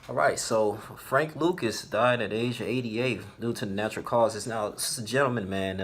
All right, so Frank Lucas died at the age of 88 due to natural causes. Now, this is a gentleman, man,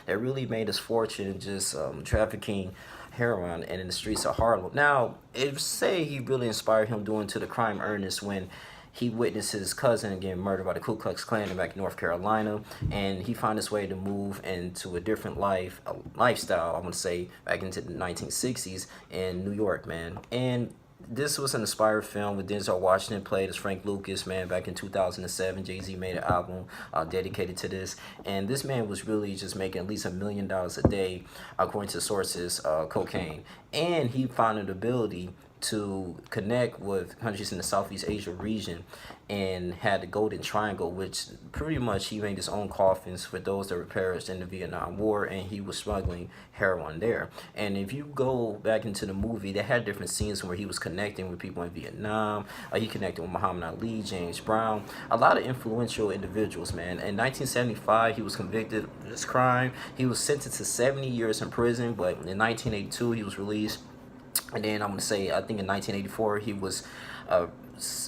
that really made his fortune just trafficking heroin and in the streets of Harlem. Now, it say he really inspired him doing to the crime earnest when he witnessed his cousin getting murdered by the Ku Klux Klan back in North Carolina, and he found his way to move into a different lifestyle, I want to say, back into the 1960s in New York, man. And this was an inspired film with Denzel Washington played as Frank Lucas, man, back in 2007. Jay-Z made an album dedicated to this. And this man was really just making at least $1 million a day, according to sources, cocaine. And he found an ability to connect with countries in the Southeast Asia region and had the Golden Triangle, which pretty much he made his own coffins for those that were perished in the Vietnam War, and he was smuggling heroin there. And if you go back into the movie, they had different scenes where he was connecting with people in Vietnam. He connected with Muhammad Ali, James Brown, a lot of influential individuals, man. In 1975, he was convicted of this crime. He was sentenced to 70 years in prison, but in 1982, he was released. And then I'm going to say, I think in 1984, he was uh,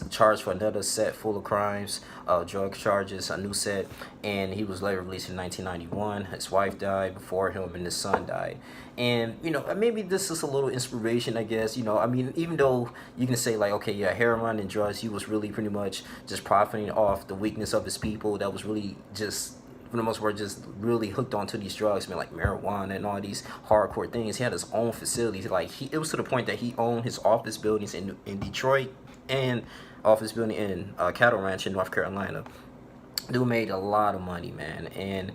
charged for another set full of crimes, drug charges, a new set. And he was later released in 1991. His wife died before him, and his son died. And, maybe this is a little inspiration, I guess. I mean, even though you can say, like, okay, yeah, heroin and drugs, he was really pretty much just profiting off the weakness of his people. That was really just, for the most part, just really hooked onto these drugs, man, like marijuana and all these hardcore things. He had his own facilities. Like, it was to the point that he owned his office buildings in Detroit and office building in Cattle Ranch in North Carolina. Dude made a lot of money, man, and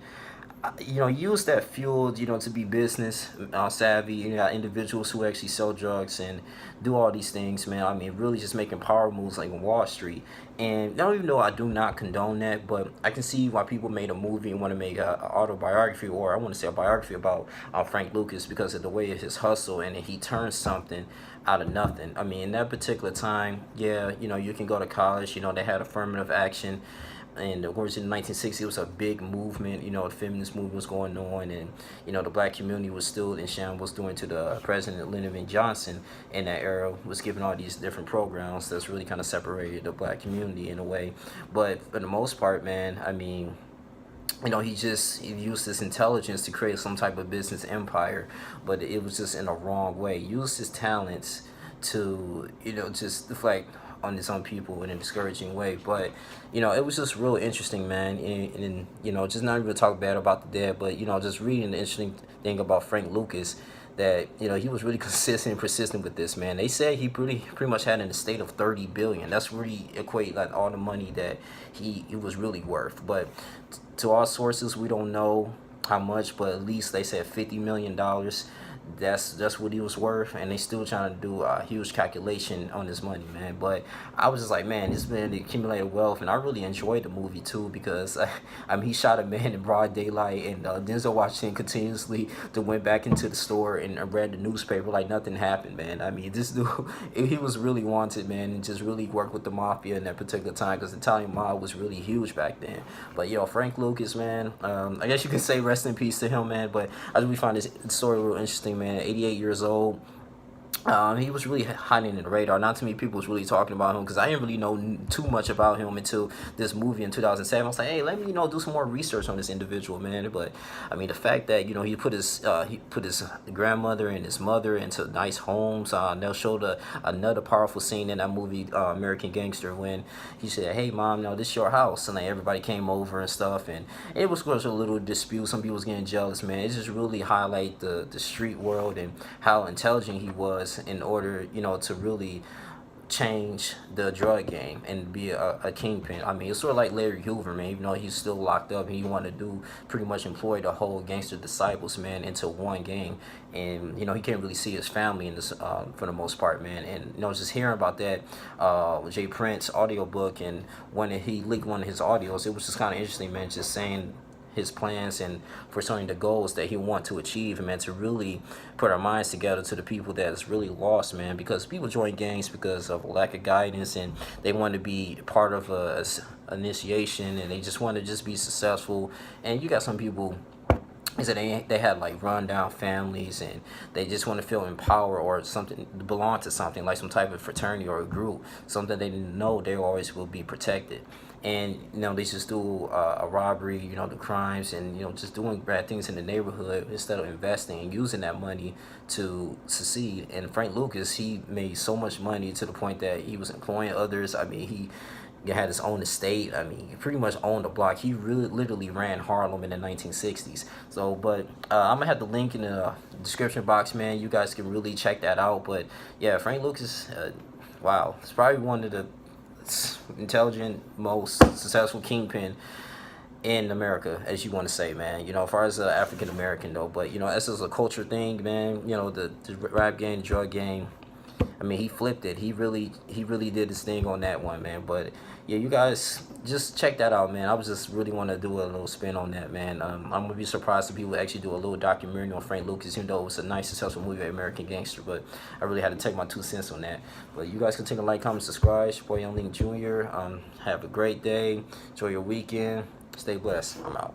use that fuel, to be business savvy. You got individuals who actually sell drugs and do all these things, man. I mean, really just making power moves like on Wall Street. And I don't even know, I do not condone that, but I can see why people made a movie and want to make a autobiography, or I want to say a biography about Frank Lucas, because of the way of his hustle, and he turned something out of nothing. I mean, in that particular time, yeah, you can go to college. They had affirmative action. And of course, in the 1960s, it was a big movement. The feminist movement was going on, and the black community was still in shambles due to the President Lyndon Johnson in that era was giving all these different programs that's really kind of separated the black community in a way. But for the most part, man, I mean, he used his intelligence to create some type of business empire, but it was just in a wrong way. He used his talents to, just deflect on his own people in a discouraging way. But, it was just real interesting, man. And just not even to talk bad about the dead, but, just reading the interesting thing about Frank Lucas, that he was really consistent and persistent with this, man. They said he pretty much had an estate of 30 billion. That's really equate like all the money that he was really worth. But to all sources, we don't know how much, but at least they said $50 million. That's what he was worth, and they still trying to do a huge calculation on his money, man. But I was just like, man, this man accumulated wealth, and I really enjoyed the movie too, because I mean, he shot a man in broad daylight, and Denzel Washington continuously went back into the store and read the newspaper like nothing happened, man. I mean, this dude, he was really wanted, man, and just really worked with the mafia in that particular time, because the Italian mob was really huge back then. But Frank Lucas, man, I guess you can say rest in peace to him, man. But I really find this story real interesting, man. 88 years old. He was really hiding in the radar. Not too many people was really talking about him, because I didn't really know too much about him until this movie in 2007. I was like, hey, let me do some more research on this individual, man. But I mean, the fact that he put his grandmother and his mother into nice homes. They'll show another powerful scene in that movie, American Gangster, when he said, hey mom, no, this is your house, and like everybody came over and stuff, and it was a little dispute. Some people was getting jealous, man. It just really highlight the street world and how intelligent he was in order, to really change the drug game and be a kingpin. I mean, it's sort of like Larry Hoover, man. Even though he's still locked up, and he wanted to pretty much employ the whole gangster disciples, man, into one gang. And he can't really see his family in this for the most part, man. And just hearing about that Jay Prince audiobook, and when he leaked one of his audios, it was just kind of interesting, man. Just saying his plans and pursuing the goals that he want to achieve, and man, to really put our minds together to the people that is really lost, man, because people join gangs because of lack of guidance, and they want to be part of a initiation, and they just want to just be successful. And you got some people is that they had like rundown families, and they just want to feel empowered or something, belong to something like some type of fraternity or a group, something they didn't know they always will be protected. And they just do a robbery, the crimes, and just doing bad things in the neighborhood instead of investing and using that money to succeed. And Frank Lucas, he made so much money to the point that he was employing others. I mean, he had his own estate. I mean, he pretty much owned the block. He really literally ran Harlem in the 1960s. So, but I'm gonna have the link in the description box, man. You guys can really check that out. But yeah, Frank Lucas, wow, it's probably one of the intelligent, most successful kingpin in America, as you want to say, man. As far as African American though, but this is a culture thing, man. The rap game, drug game. I mean, he flipped it. He really did his thing on that one, man. But yeah, you guys just check that out, man. I was just really want to do a little spin on that, man. I'm gonna be surprised if people actually do a little documentary on Frank Lucas, even though it was a nice, successful movie, American Gangster. But I really had to take my 2 cents on that. But you guys continue to like, comment, subscribe. It's your boy Young Link Jr. Have a great day. Enjoy your weekend. Stay blessed. I'm out.